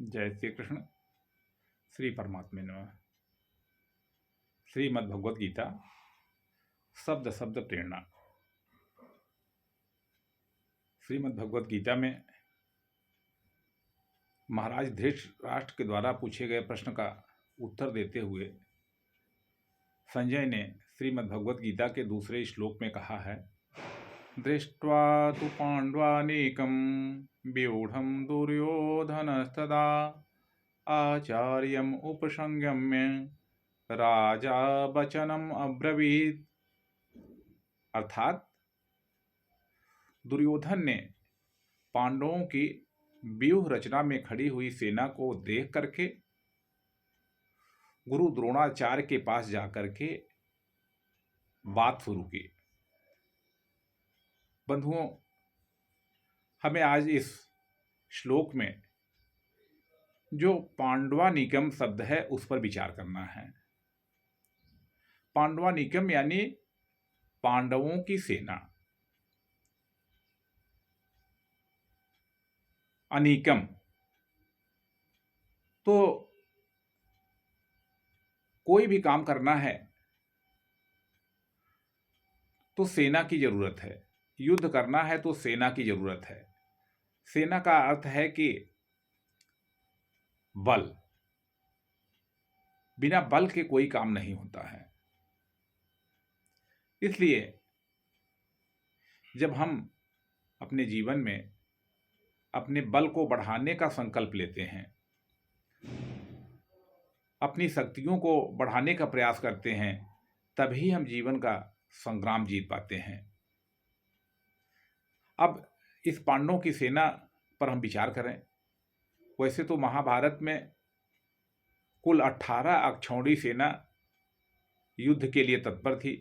जय श्री कृष्ण। श्री परमात्मा नमः। श्रीमद् भगवद गीता शब्द शब्द प्रेरणा। श्रीमद् भगवद गीता में महाराज धृतराष्ट्र के द्वारा पूछे गए प्रश्न का उत्तर देते हुए संजय ने श्रीमद् भगवद गीता के दूसरे श्लोक में कहा है, दृष्ट्वा तु पांडवानीकं व्यूढ़ं दुर्योधनस्तदा आचार्यम उपसंगम्य राजा वचनम अब्रवीत। अर्थात दुर्योधन ने पांडवों की व्यूह रचना में खड़ी हुई सेना को देख करके गुरु द्रोणाचार्य के पास जाकर के बात शुरू की। बंधुओं, हमें आज इस श्लोक में जो पांडवानीकम शब्द है उस पर विचार करना है। पांडवानीकम यानी पांडवों की सेना। अनीकम तो कोई भी काम करना है तो सेना की जरूरत है। युद्ध करना है तो सेना की जरूरत है। सेना का अर्थ है कि बल। बिना बल के कोई काम नहीं होता है। इसलिए जब हम अपने जीवन में अपने बल को बढ़ाने का संकल्प लेते हैं, अपनी शक्तियों को बढ़ाने का प्रयास करते हैं, तभी हम जीवन का संग्राम जीत पाते हैं। अब इस पांडवों की सेना पर हम विचार करें। वैसे तो महाभारत में कुल 18 अक्षौणी सेना युद्ध के लिए तत्पर थी,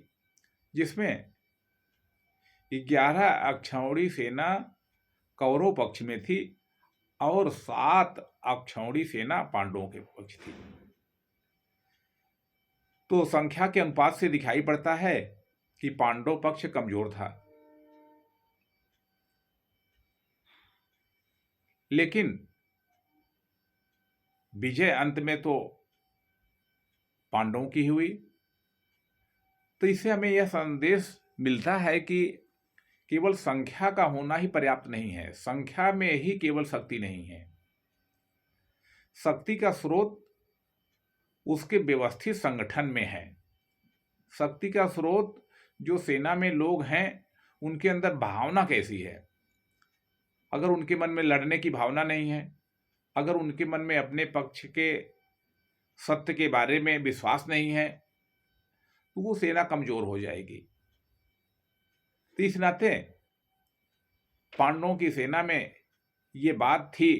जिसमें 11 अक्षौणी सेना कौरव पक्ष में थी और 7 अक्षौणी सेना पांडवों के पक्ष थी। तो संख्या के अनुपात से दिखाई पड़ता है कि पांडव पक्ष कमजोर था, लेकिन विजय अंत में तो पांडवों की हुई। तो इससे हमें यह संदेश मिलता है कि केवल संख्या का होना ही पर्याप्त नहीं है। संख्या में ही केवल शक्ति नहीं है। शक्ति का स्रोत उसके व्यवस्थित संगठन में है। शक्ति का स्रोत जो सेना में लोग हैं उनके अंदर भावना कैसी है। अगर उनके मन में लड़ने की भावना नहीं है, अगर उनके मन में अपने पक्ष के सत्य के बारे में विश्वास नहीं है, तो वो सेना कमजोर हो जाएगी। तो इस नाते पांडवों की सेना में ये बात थी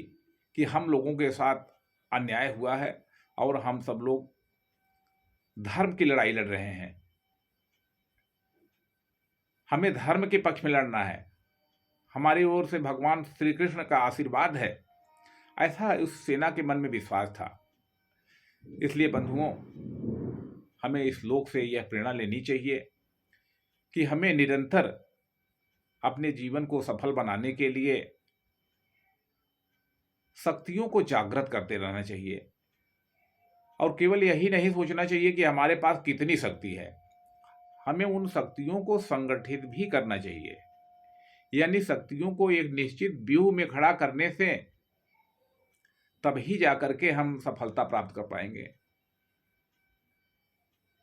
कि हम लोगों के साथ अन्याय हुआ है और हम सब लोग धर्म की लड़ाई लड़ रहे हैं। हमें धर्म के पक्ष में लड़ना है। हमारी ओर से भगवान श्री कृष्ण का आशीर्वाद है, ऐसा उस सेना के मन में विश्वास था। इसलिए बंधुओं, हमें इस श्लोक से यह प्रेरणा लेनी चाहिए कि हमें निरंतर अपने जीवन को सफल बनाने के लिए शक्तियों को जागृत करते रहना चाहिए। और केवल यही नहीं सोचना चाहिए कि हमारे पास कितनी शक्ति है, हमें उन शक्तियों को संगठित भी करना चाहिए। यानी शक्तियों को एक निश्चित व्यूह में खड़ा करने से तभी जाकर के हम सफलता प्राप्त कर पाएंगे।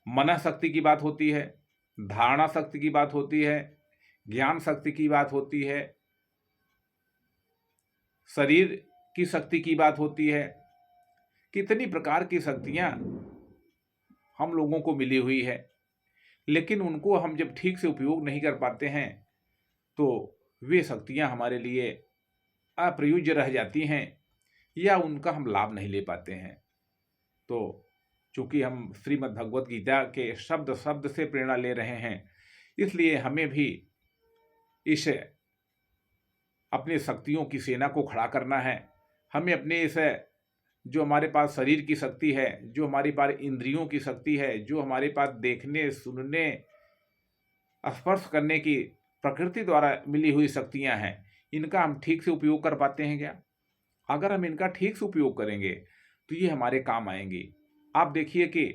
मन शक्ति की बात होती है, धारणा शक्ति की बात होती है, ज्ञान शक्ति की बात होती है, शरीर की शक्ति की बात होती है। कितनी प्रकार की शक्तियां हम लोगों को मिली हुई है, लेकिन उनको हम जब ठीक से उपयोग नहीं कर पाते हैं तो वे शक्तियां हमारे लिए अप्रयुज्य रह जाती हैं या उनका हम लाभ नहीं ले पाते हैं। तो चूंकि हम श्रीमद् भगवद गीता के शब्द शब्द से प्रेरणा ले रहे हैं, इसलिए हमें भी इस अपनी शक्तियों की सेना को खड़ा करना है। हमें अपने इस जो हमारे पास शरीर की शक्ति है, जो हमारे पास इंद्रियों की शक्ति है, जो हमारे पास देखने, सुनने, स्पर्श करने की प्रकृति द्वारा मिली हुई शक्तियां हैं, इनका हम ठीक से उपयोग कर पाते हैं क्या? अगर हम इनका ठीक से उपयोग करेंगे तो ये हमारे काम आएंगी। आप देखिए कि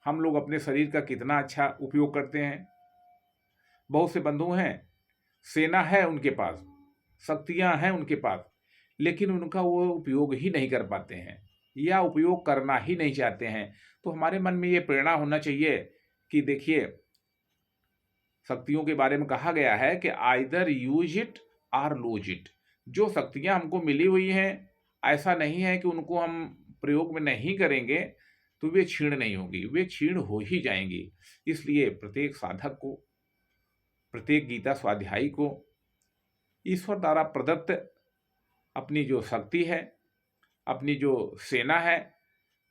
हम लोग अपने शरीर का कितना अच्छा उपयोग करते हैं। बहुत से बंधु हैं, सेना है उनके पास, शक्तियां हैं उनके पास, लेकिन उनका वो उपयोग ही नहीं कर पाते हैं या उपयोग करना ही नहीं चाहते हैं। तो हमारे मन में ये प्रेरणा होना चाहिए कि देखिए, शक्तियों के बारे में कहा गया है कि आइदर यूज इट और लूज इट। जो शक्तियां हमको मिली हुई हैं, ऐसा नहीं है कि उनको हम प्रयोग में नहीं करेंगे तो वे क्षीण नहीं होगी, वे क्षीण हो ही जाएंगी। इसलिए प्रत्येक साधक को, प्रत्येक गीता स्वाध्यायी को ईश्वर द्वारा प्रदत्त अपनी जो शक्ति है, अपनी जो सेना है,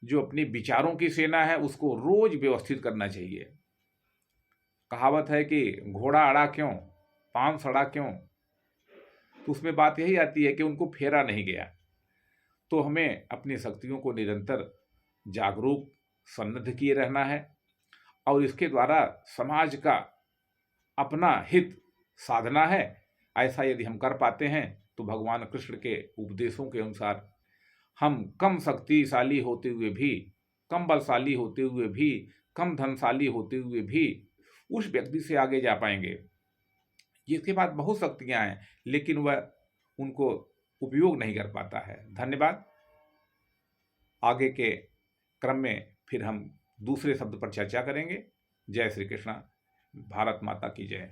जो अपनी विचारों की सेना है, उसको रोज व्यवस्थित करना चाहिए। कहावत है कि घोड़ा अड़ा क्यों, पाँव सड़ा क्यों, तो उसमें बात यही आती है कि उनको फेरा नहीं गया। तो हमें अपनी शक्तियों को निरंतर जागरूक, सन्नद्ध किए रहना है और इसके द्वारा समाज का अपना हित साधना है। ऐसा यदि हम कर पाते हैं तो भगवान कृष्ण के उपदेशों के अनुसार हम कम शक्तिशाली होते हुए भी, कम बलशाली होते हुए भी, कम धनशाली होते हुए भी उस व्यक्ति से आगे जा पाएंगे जिसके पास बहुत शक्तियां हैं लेकिन वह उनको उपयोग नहीं कर पाता है। धन्यवाद। आगे के क्रम में फिर हम दूसरे शब्द पर चर्चा करेंगे। जय श्री कृष्णा। भारत माता की जय।